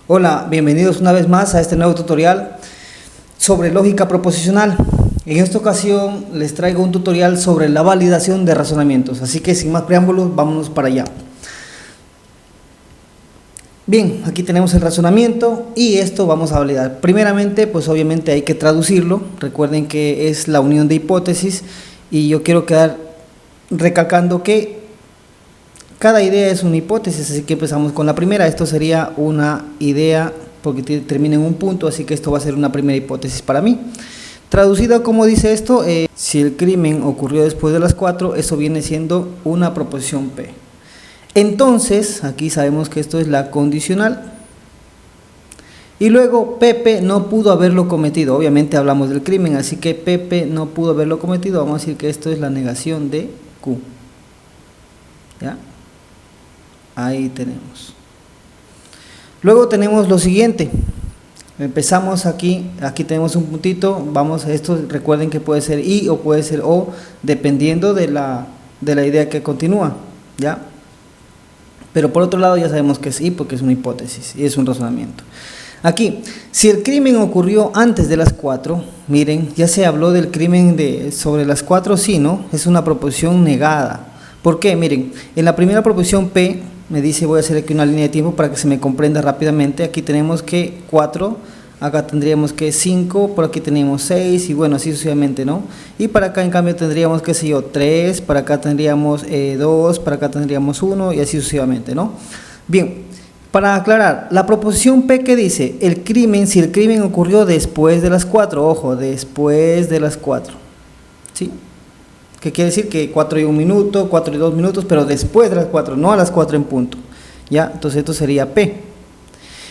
Hola, bienvenidos una vez más a este nuevo tutorial sobre lógica proposicional. En esta ocasión les traigo un tutorial sobre la validación de razonamientos, así que sin más preámbulos, vámonos para allá. Bien, aquí tenemos el razonamiento y esto vamos a validar. Primeramente, pues obviamente hay que traducirlo. Recuerden que es la unión de hipótesis y yo quiero quedar recalcando que cada idea es una hipótesis, así que empezamos con la primera. Esto sería una idea porque termina en un punto, así que esto va a ser una primera hipótesis para mí. Traducida, como dice esto, si el crimen ocurrió después de las 4, eso viene siendo una proposición P. Entonces, aquí sabemos que esto es la condicional. Y luego, Pepe no pudo haberlo cometido. Obviamente hablamos del crimen, así que Pepe no pudo haberlo cometido. Vamos a decir que esto es la negación de Q. ¿Ya? Ahí tenemos. Luego tenemos lo siguiente. Empezamos aquí tenemos un puntito. Vamos a esto, recuerden que puede ser y o puede ser o, dependiendo de la idea que continúa. ¿Ya? Pero por otro lado ya sabemos que es y porque es una hipótesis y es un razonamiento. Aquí, si el crimen ocurrió antes de las 4, miren, ya se habló del crimen sobre las 4, sí, ¿no? Es una proposición negada. ¿Por qué? Miren, en la primera proposición P, me dice, voy a hacer aquí una línea de tiempo para que se me comprenda rápidamente. Aquí tenemos que 4, acá tendríamos que 5, por aquí tenemos 6 y bueno, así sucesivamente, ¿no? Y para acá en cambio tendríamos, qué sé yo, 3, para acá tendríamos 2, para acá tendríamos 1 y así sucesivamente, ¿no? Bien, para aclarar, la proposición P que dice, el crimen, si el crimen ocurrió después de las 4, ojo, después de las 4, ¿sí? Que quiere decir que 4 y 1 minuto, 4 y 2 minutos, pero después de las 4, no a las 4 en punto. ¿Ya? Entonces esto sería P.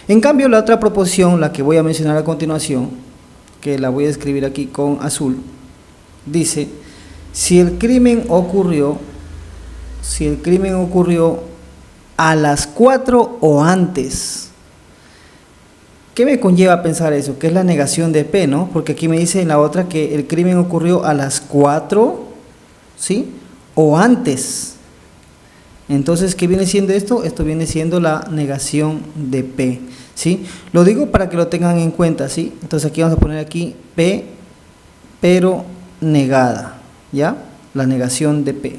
En cambio, la otra proposición, la que voy a mencionar a continuación, que la voy a escribir aquí con azul, dice, si el crimen ocurrió a las 4 o antes. ¿Qué me conlleva a pensar eso? Que es la negación de P, ¿no? Porque aquí me dice en la otra que el crimen ocurrió a las 4, ¿sí? O antes. Entonces, ¿qué viene siendo esto? Esto viene siendo la negación de P, ¿sí? Lo digo para que lo tengan en cuenta, ¿sí? Entonces aquí vamos a poner aquí P, pero negada, ¿ya? La negación de P.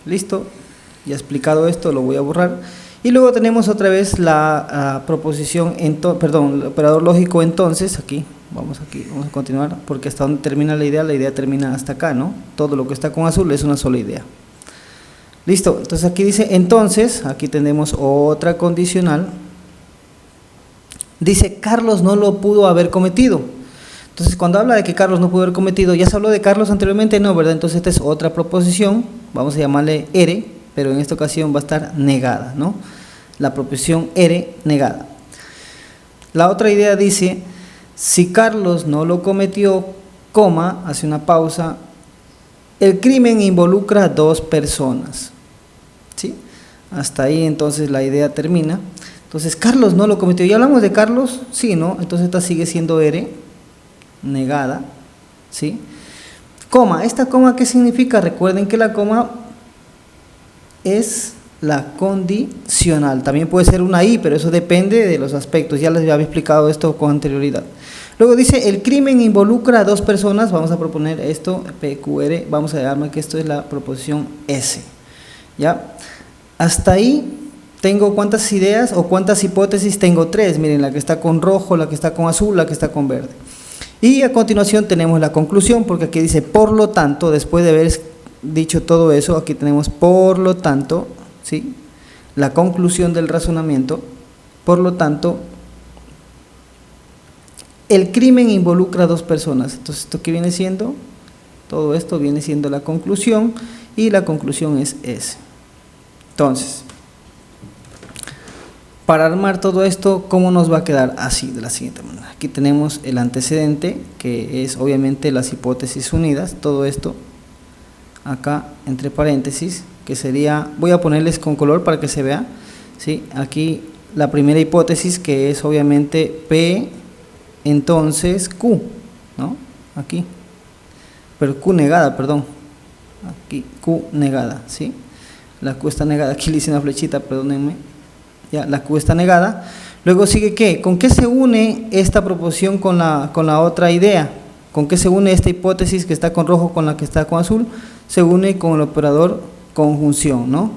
¿Listo? Ya explicado esto, lo voy a borrar. Y luego tenemos otra vez la proposición, el operador lógico entonces, aquí vamos a continuar, porque hasta donde termina la idea termina hasta acá, ¿no? Todo lo que está con azul es una sola idea. Listo, entonces aquí dice entonces, aquí tenemos otra condicional, dice Carlos no lo pudo haber cometido. Entonces cuando habla de que Carlos no pudo haber cometido, ¿ya se habló de Carlos anteriormente? No, ¿verdad? Entonces esta es otra proposición, vamos a llamarle R, pero en esta ocasión va a estar negada, ¿no? La proposición R negada. La otra idea dice, si Carlos no lo cometió, coma, hace una pausa, el crimen involucra a 2 personas, ¿sí? Hasta ahí entonces la idea termina. Entonces Carlos no lo cometió, ¿ya hablamos de Carlos? Sí, ¿no? Entonces esta sigue siendo R negada, ¿sí? Coma, ¿esta coma qué significa? Recuerden que la coma es la condicional, también puede ser una I, pero eso depende de los aspectos, ya les había explicado esto con anterioridad. Luego dice, el crimen involucra a 2 personas, vamos a proponer esto, PQR, vamos a llamar que esto es la proposición S, ¿ya? Hasta ahí tengo cuántas ideas o cuántas hipótesis, tengo 3, miren, la que está con rojo, la que está con azul, la que está con verde. Y a continuación tenemos la conclusión, porque aquí dice, por lo tanto, después de haber dicho todo eso, aquí tenemos por lo tanto, ¿sí? La conclusión del razonamiento, por lo tanto, el crimen involucra a 2 personas. Entonces, ¿esto qué viene siendo? Todo esto viene siendo la conclusión y la conclusión es S. Entonces, para armar todo esto, ¿cómo nos va a quedar? Así, de la siguiente manera. Aquí tenemos el antecedente, que es obviamente las hipótesis unidas, todo esto acá entre paréntesis, que sería, voy a ponerles con color para que se vea, ¿sí? Aquí la primera hipótesis, que es obviamente P, entonces Q, ¿no? Aquí, pero Q negada, perdón, aquí Q negada, ¿sí? La Q está negada, aquí le hice una flechita, perdónenme, ya la Q está negada. Luego sigue ¿qué? ¿Con qué se une esta proposición con la otra idea? ¿Con qué se une esta hipótesis que está con rojo con la que está con azul? Se une con el operador conjunción, ¿no?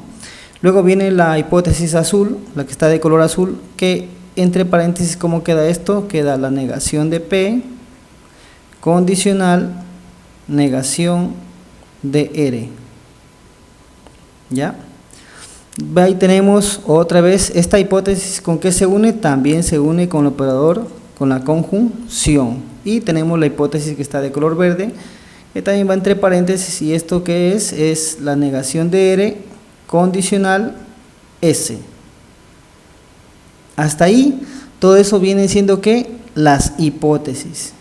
Luego viene la hipótesis azul, la que está de color azul, que entre paréntesis, ¿cómo queda esto? Queda la negación de P, condicional, negación de R. ¿Ya? Ahí tenemos otra vez esta hipótesis, ¿con qué se une? También se une con el operador, con la conjunción. Y tenemos la hipótesis que está de color verde, que también va entre paréntesis, y esto que es la negación de R, condicional S. Hasta ahí, todo eso viene siendo ¿qué? Las hipótesis.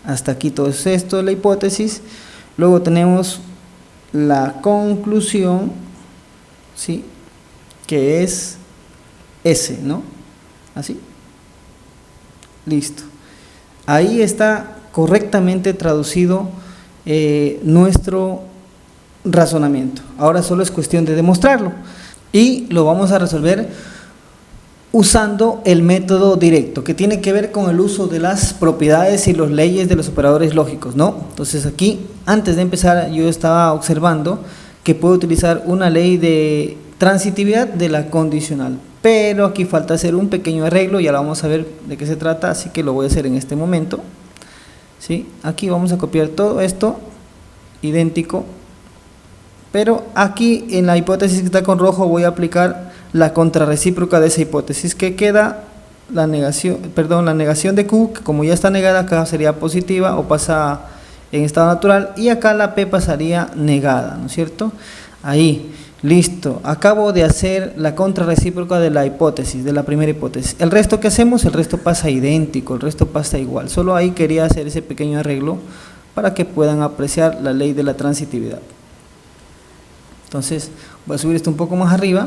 Hasta aquí todo esto es la hipótesis. Luego tenemos la conclusión, ¿sí? Que es S, ¿no? Así. Listo. Ahí está correctamente traducido nuestro razonamiento. Ahora solo es cuestión de demostrarlo. Y lo vamos a resolver usando el método directo, que tiene que ver con el uso de las propiedades y las leyes de los operadores lógicos, ¿no? Entonces aquí, antes de empezar, yo estaba observando que puedo utilizar una ley de transitividad de la condicional, pero aquí falta hacer un pequeño arreglo, ya lo vamos a ver de qué se trata, así que lo voy a hacer en este momento, ¿sí? Aquí vamos a copiar todo esto, idéntico, pero aquí en la hipótesis que está con rojo voy a aplicar la contrarrecíproca de esa hipótesis, que queda la negación de Q, que como ya está negada acá sería positiva o pasa en estado natural, y acá la P pasaría negada, ¿no es cierto? Ahí, listo, acabo de hacer la contrarrecíproca de la hipótesis, de la primera hipótesis. El resto que hacemos, el resto pasa idéntico, el resto pasa igual, solo ahí quería hacer ese pequeño arreglo para que puedan apreciar la ley de la transitividad. Entonces, voy a subir esto un poco más arriba.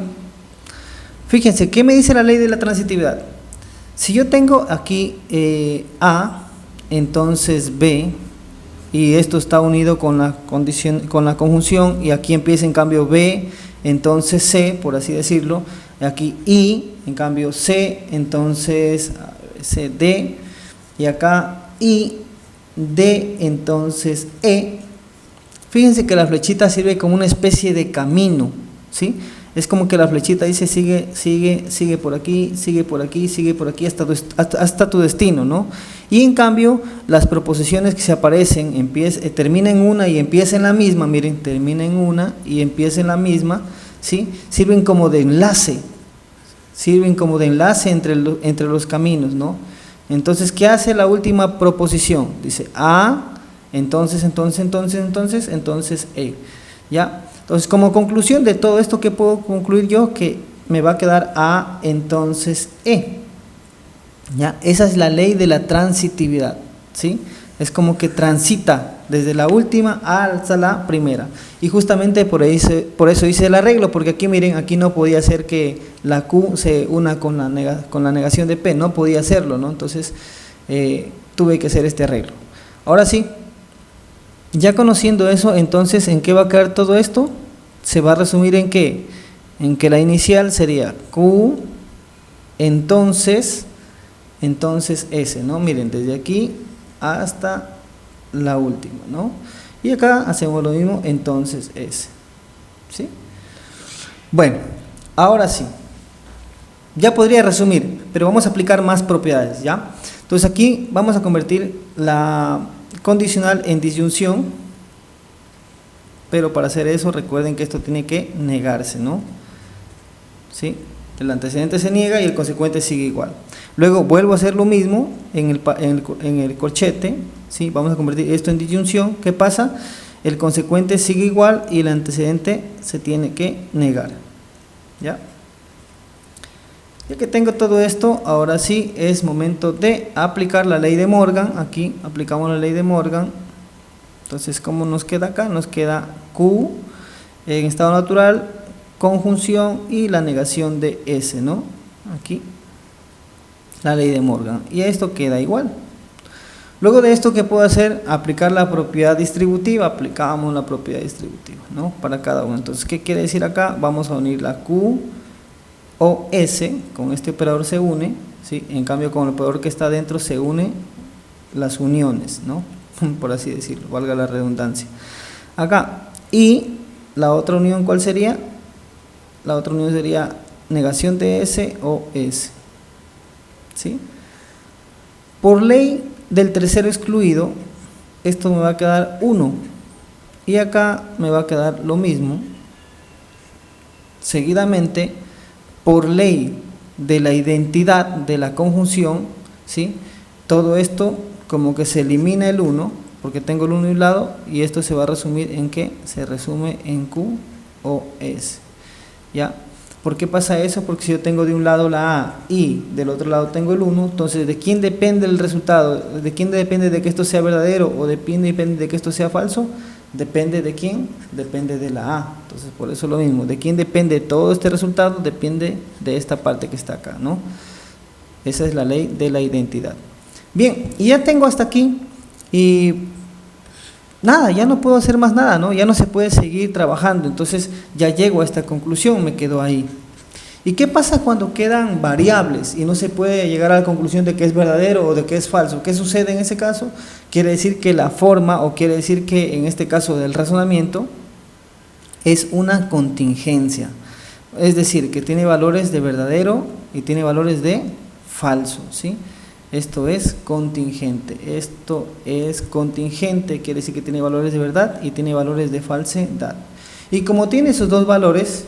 Fíjense, ¿qué me dice la ley de la transitividad? Si yo tengo aquí A, entonces B, y esto está unido con la conjunción, y aquí empieza en cambio B, entonces C, por así decirlo, aquí I, en cambio C, entonces C, D, y acá I, D, entonces E. Fíjense que la flechita sirve como una especie de camino, ¿sí? Es como que la flechita dice sigue por aquí, sigue por aquí, sigue por aquí hasta tu destino, ¿no? Y en cambio, las proposiciones que se aparecen, termina en una y empieza en la misma, miren, termina en una y empieza en la misma, ¿sí? Sirven como de enlace entre los caminos, ¿no? Entonces, ¿qué hace la última proposición? Dice A, entonces E, ¿ya? Entonces, como conclusión de todo esto, ¿qué puedo concluir yo? Que me va a quedar A, entonces E, ¿ya? Esa es la ley de la transitividad, ¿sí? Es como que transita desde la última hasta la primera, y justamente por eso hice el arreglo, porque aquí miren, aquí no podía ser que la Q se una con la negación de P, no podía hacerlo, ¿no? Entonces, tuve que hacer este arreglo. Ahora sí, ya conociendo eso, entonces, ¿en qué va a quedar todo esto? Se va a resumir en ¿qué? En que la inicial sería Q, entonces S, ¿no? Miren, desde aquí hasta la última, ¿no? Y acá hacemos lo mismo, entonces S, ¿sí? Bueno, ahora sí, ya podría resumir, pero vamos a aplicar más propiedades, ¿ya? Entonces aquí vamos a convertir la condicional en disyunción, pero para hacer eso recuerden que esto tiene que negarse, ¿no? ¿Sí? El antecedente se niega y el consecuente sigue igual. Luego vuelvo a hacer lo mismo en el corchete, ¿sí? Vamos a convertir esto en disyunción. ¿Qué pasa? El consecuente sigue igual y el antecedente se tiene que negar, ¿ya? Ya que tengo todo esto, ahora sí es momento de aplicar la ley de Morgan. Aquí aplicamos la ley de Morgan. Entonces, ¿cómo nos queda acá? Nos queda Q en estado natural, conjunción y la negación de S, ¿no? Aquí, la ley de Morgan. Y esto queda igual. Luego de esto, ¿qué puedo hacer? Aplicar la propiedad distributiva. Aplicamos la propiedad distributiva, ¿no? Para cada uno. Entonces, ¿qué quiere decir acá? Vamos a unir la Q o S, con este operador se une, ¿sí? En cambio con el operador que está dentro se une las uniones, ¿no? Por así decirlo, valga la redundancia. Acá, y la otra unión, ¿cuál sería? La otra unión sería negación de S o S, ¿sí? Por ley del tercero excluido, esto me va a quedar 1, y acá me va a quedar lo mismo. Seguidamente, por ley de la identidad de la conjunción, ¿sí? Todo esto como que se elimina el 1, porque tengo el 1 de un lado, y esto se va a resumir en ¿qué? Se resume en Q o S, ¿ya? ¿Por qué pasa eso? Porque si yo tengo de un lado la A y del otro lado tengo el 1, entonces ¿de quién depende el resultado? ¿De quién depende de que esto sea verdadero o depende de que esto sea falso? ¿Depende de quién? Depende de la A. Entonces por eso lo mismo, ¿de quién depende todo este resultado? Depende de esta parte que está acá, ¿no? Esa es la ley de la identidad. Bien, y ya tengo hasta aquí y nada, ya no puedo hacer más nada, ¿no? Ya no se puede seguir trabajando, entonces ya llego a esta conclusión, me quedo ahí. ¿Y qué pasa cuando quedan variables y no se puede llegar a la conclusión de que es verdadero o de que es falso? ¿Qué sucede en ese caso? Quiere decir que la forma, o quiere decir que en este caso del razonamiento, es una contingencia. Es decir, que tiene valores de verdadero y tiene valores de falso, ¿sí? Esto es contingente, esto es contingente, quiere decir que tiene valores de verdad y tiene valores de falsedad. Y como tiene esos dos valores,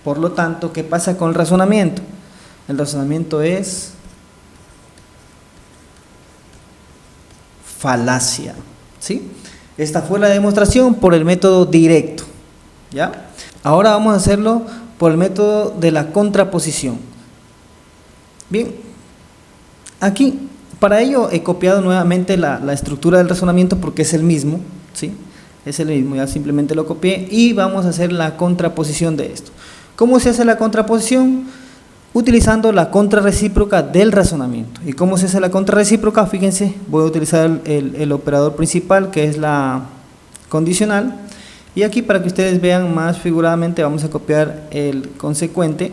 por lo tanto, ¿qué pasa con el razonamiento? El razonamiento es falacia, ¿sí? Esta fue la demostración por el método directo, ¿ya? Ahora vamos a hacerlo por el método de la contraposición. Bien, aquí, para ello he copiado nuevamente la estructura del razonamiento porque es el mismo, ¿sí? Es el mismo, ya simplemente lo copié y vamos a hacer la contraposición de esto. ¿Cómo se hace la contraposición? Utilizando la contrarrecíproca del razonamiento. ¿Y cómo se hace la contrarrecíproca? Fíjense, voy a utilizar el operador principal, que es la condicional, y aquí para que ustedes vean más figuradamente vamos a copiar el consecuente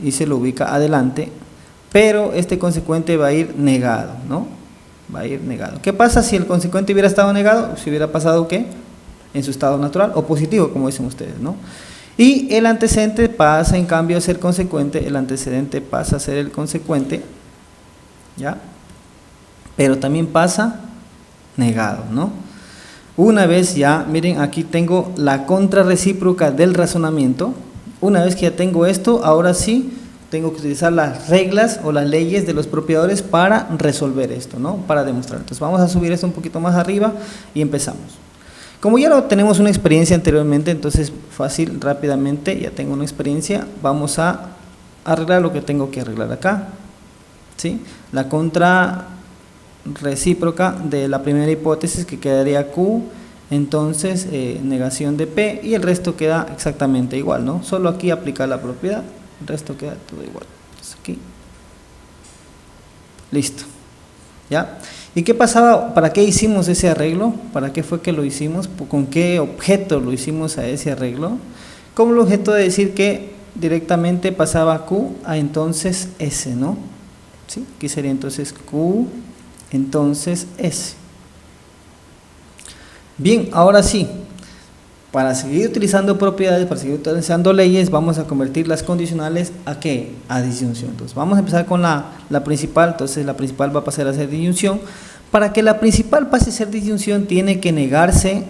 y se lo ubica adelante, pero este consecuente va a ir negado, ¿no? Va a ir negado. ¿Qué pasa si el consecuente hubiera estado negado? Si hubiera pasado ¿qué? En su estado natural o positivo, como dicen ustedes, ¿no? Y el antecedente pasa en cambio a ser consecuente, el antecedente pasa a ser el consecuente, ¿ya? Pero también pasa negado, ¿no? Una vez ya, miren, aquí tengo la contrarrecíproca del razonamiento. Una vez que ya tengo esto, ahora sí tengo que utilizar las reglas o las leyes de los propiedades para resolver esto, ¿no? Para demostrar. Entonces vamos a subir esto un poquito más arriba y empezamos. Como ya lo tenemos una experiencia anteriormente, entonces fácil, rápidamente, ya tengo una experiencia, vamos a arreglar lo que tengo que arreglar acá, ¿sí? La contrarrecíproca de la primera hipótesis, que quedaría Q, entonces negación de P, y el resto queda exactamente igual, ¿no? Solo aquí aplicar la propiedad, el resto queda todo igual. Entonces aquí, listo, ¿ya? ¿Y qué pasaba? ¿Para qué hicimos ese arreglo? ¿Para qué fue que lo hicimos? ¿Con qué objeto lo hicimos a ese arreglo? Como el objeto de decir que directamente pasaba Q a entonces S, ¿no? ¿Sí? Aquí sería entonces Q, entonces S. Bien, ahora sí, para seguir utilizando propiedades, para seguir utilizando leyes, vamos a convertir las condicionales ¿a qué? A disyunción. Entonces vamos a empezar con la principal, entonces la principal va a pasar a ser disyunción. Para que la principal pase a ser disyunción tiene que negarse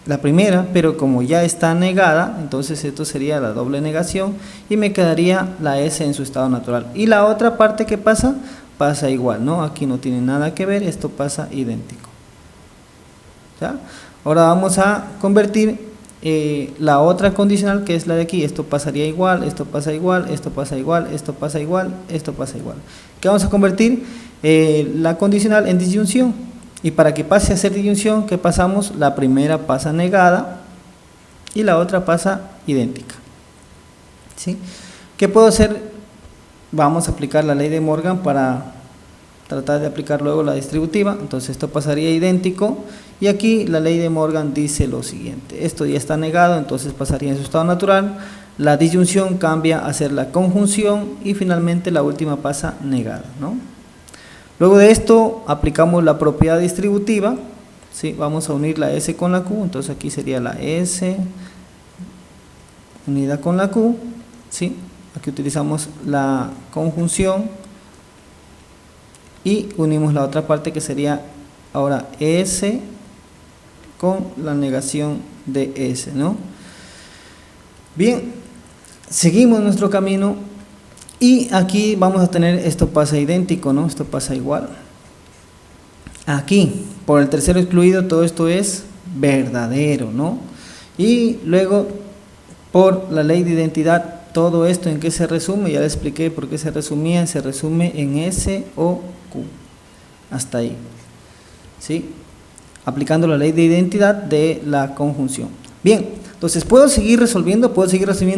la primera, pero como ya está negada, entonces esto sería la doble negación y me quedaría la S en su estado natural. Y la otra parte que pasa igual, ¿no? Aquí no tiene nada que ver, esto pasa idéntico. ¿Ya? Ahora vamos a convertir la otra condicional, que es la de aquí. Esto pasaría igual, esto pasa igual, esto pasa igual, esto pasa igual, esto pasa igual. ¿Qué vamos a convertir? La condicional en disyunción. Y para que pase a ser disyunción, ¿qué pasamos? La primera pasa negada y la otra pasa idéntica, ¿sí? ¿Qué puedo hacer? Vamos a aplicar la ley de Morgan para tratar de aplicar luego la distributiva. Entonces esto pasaría idéntico y aquí la ley de Morgan dice lo siguiente: esto ya está negado, entonces pasaría en su estado natural. la disyunción cambia a ser la conjunción y finalmente la última pasa negada, ¿no? Luego de esto aplicamos la propiedad distributiva, ¿sí? Vamos a unir la S con la Q, entonces aquí sería la S unida con la Q, ¿sí? Aquí utilizamos la conjunción y unimos la otra parte que sería ahora S con la negación de S, ¿no? Bien, seguimos nuestro camino y aquí vamos a tener, esto pasa idéntico, ¿no? Esto pasa igual. Aquí, por el tercero excluido, todo esto es verdadero, ¿no? Y luego, por la ley de identidad, todo esto en qué se resume, ya le expliqué por qué se resumía, se resume en S o Q, hasta ahí, ¿sí? Aplicando la ley de identidad de la conjunción. Bien, entonces puedo seguir resolviendo,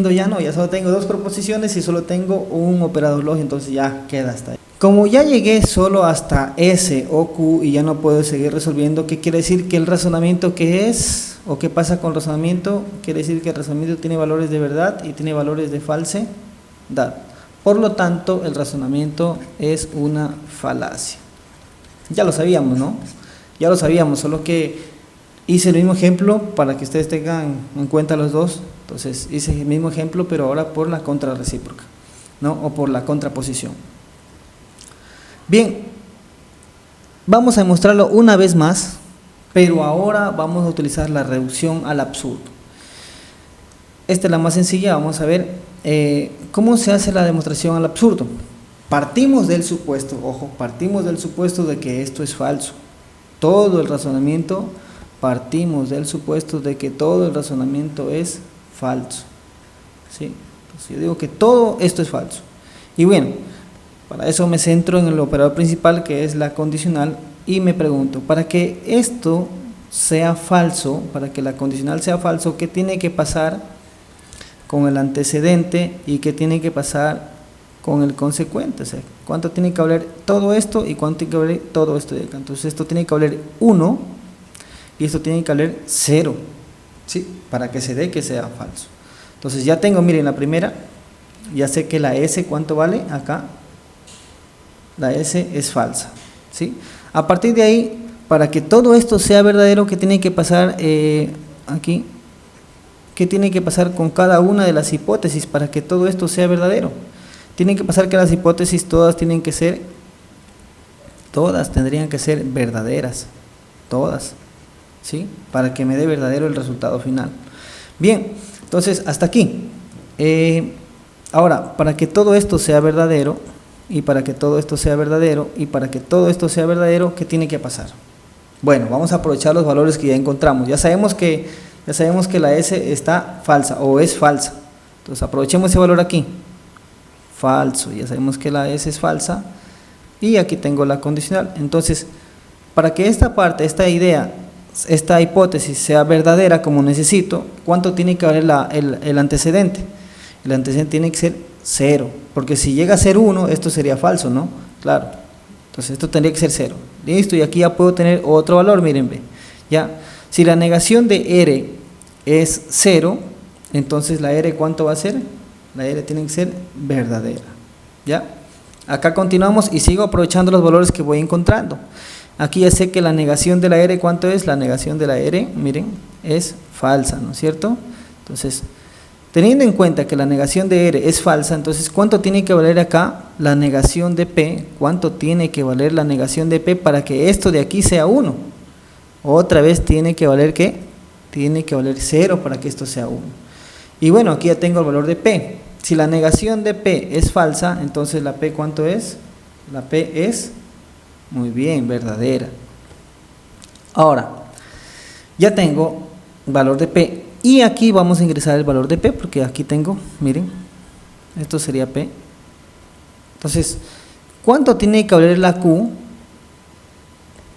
ya no, ya solo tengo dos proposiciones y solo tengo un operador lógico, entonces ya queda hasta ahí. Como ya llegué solo hasta S o Q y ya no puedo seguir resolviendo, ¿qué quiere decir? Que el razonamiento ¿qué es? ¿O qué pasa con el razonamiento? Quiere decir que el razonamiento tiene valores de verdad y tiene valores de falsedad. Por lo tanto, el razonamiento es una falacia. Ya lo sabíamos, ¿no? Ya lo sabíamos, solo que hice el mismo ejemplo para que ustedes tengan en cuenta los dos. Entonces hice el mismo ejemplo, pero ahora por la contrarrecíproca, ¿no? O por la contraposición. Bien, vamos a demostrarlo una vez más, pero ahora vamos a utilizar la reducción al absurdo. Esta es la más sencilla, vamos a ver cómo se hace la demostración al absurdo. Partimos del supuesto, ojo, partimos del supuesto de que esto es falso. Todo el razonamiento, partimos del supuesto de que todo el razonamiento es falso, ¿sí? Entonces yo digo que todo esto es falso. Y bueno, para eso me centro en el operador principal, que es la condicional, y me pregunto, para que esto sea falso, para que la condicional sea falso, ¿qué tiene que pasar con el antecedente y qué tiene que pasar con el consecuente? O sea, ¿cuánto tiene que valer todo esto y cuánto tiene que valer todo esto de acá? Entonces esto tiene que valer 1 y esto tiene que valer 0, ¿sí? Para que se dé que sea falso. Entonces ya tengo, miren, la primera, ya sé que la S, ¿cuánto vale? Acá, la S es falsa, ¿sí? A partir de ahí, para que todo esto sea verdadero, ¿qué tiene que pasar aquí? ¿Qué tiene que pasar con cada una de las hipótesis para que todo esto sea verdadero? Tiene que pasar que las hipótesis todas tendrían que ser verdaderas, todas, ¿sí? Para que me dé verdadero el resultado final. Bien, entonces hasta aquí. Ahora, para que todo esto sea verdadero, y para que todo esto sea verdadero, y para que todo esto sea verdadero, ¿qué tiene que pasar? Bueno, vamos a aprovechar los valores que ya encontramos. Ya sabemos que la S está falsa o es falsa. Entonces aprovechemos ese valor aquí. Falso, ya sabemos que la S es falsa. Y aquí tengo la condicional. Entonces, para que esta parte, esta idea, esta hipótesis sea verdadera como necesito, ¿cuánto tiene que valer el antecedente? El antecedente tiene que ser 0, porque si llega a ser 1, esto sería falso, ¿no? Claro. Entonces esto tendría que ser 0. Listo, y aquí ya puedo tener otro valor, miren, ve. Ya, si la negación de R es 0, entonces la R ¿cuánto va a ser? La R tiene que ser verdadera. ¿Ya? Acá continuamos y sigo aprovechando los valores que voy encontrando. Aquí ya sé que la negación de la R, ¿cuánto es? La negación de la R, miren, es falsa, ¿no es cierto? Entonces, teniendo en cuenta que la negación de R es falsa, entonces, ¿cuánto tiene que valer acá la negación de P? ¿Cuánto tiene que valer la negación de P para que esto de aquí sea 1? Otra vez tiene que valer, ¿qué? Tiene que valer 0 para que esto sea 1. Y bueno, aquí ya tengo el valor de P. Si la negación de P es falsa, entonces la P ¿cuánto es? La P es, muy bien, verdadera. Ahora, ya tengo valor de P. Y aquí vamos a ingresar el valor de P, porque aquí tengo, miren, esto sería P. Entonces, ¿cuánto tiene que valer la Q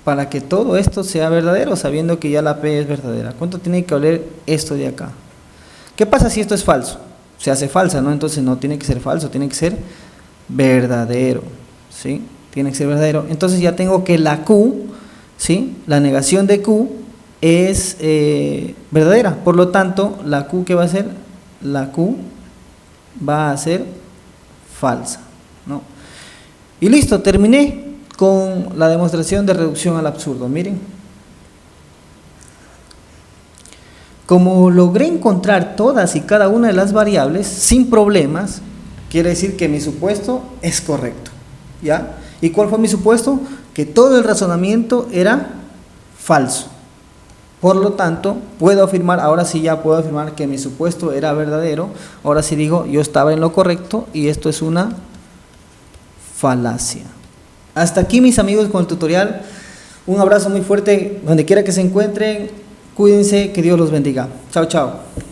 para que todo esto sea verdadero, sabiendo que ya la P es verdadera? ¿Cuánto tiene que valer esto de acá? ¿Qué pasa si esto es falso? Se hace falsa, ¿no? Entonces no tiene que ser falso, tiene que ser verdadero, ¿sí? Tiene que ser verdadero. Entonces ya tengo que la Q, ¿sí? La negación de Q es verdadera. Por lo tanto, la Q, ¿qué va a ser? La Q va a ser falsa, ¿no? Y listo, terminé con la demostración de reducción al absurdo. Miren, como logré encontrar todas y cada una de las variables sin problemas, quiere decir que mi supuesto es correcto, ¿ya? ¿Y cuál fue mi supuesto? Que todo el razonamiento era falso. Por lo tanto, puedo afirmar, ahora sí ya puedo afirmar que mi supuesto era verdadero. Ahora sí digo, yo estaba en lo correcto y esto es una falacia. Hasta aquí, mis amigos, con el tutorial. Un abrazo muy fuerte donde quiera que se encuentren. Cuídense, que Dios los bendiga. Chao, chao.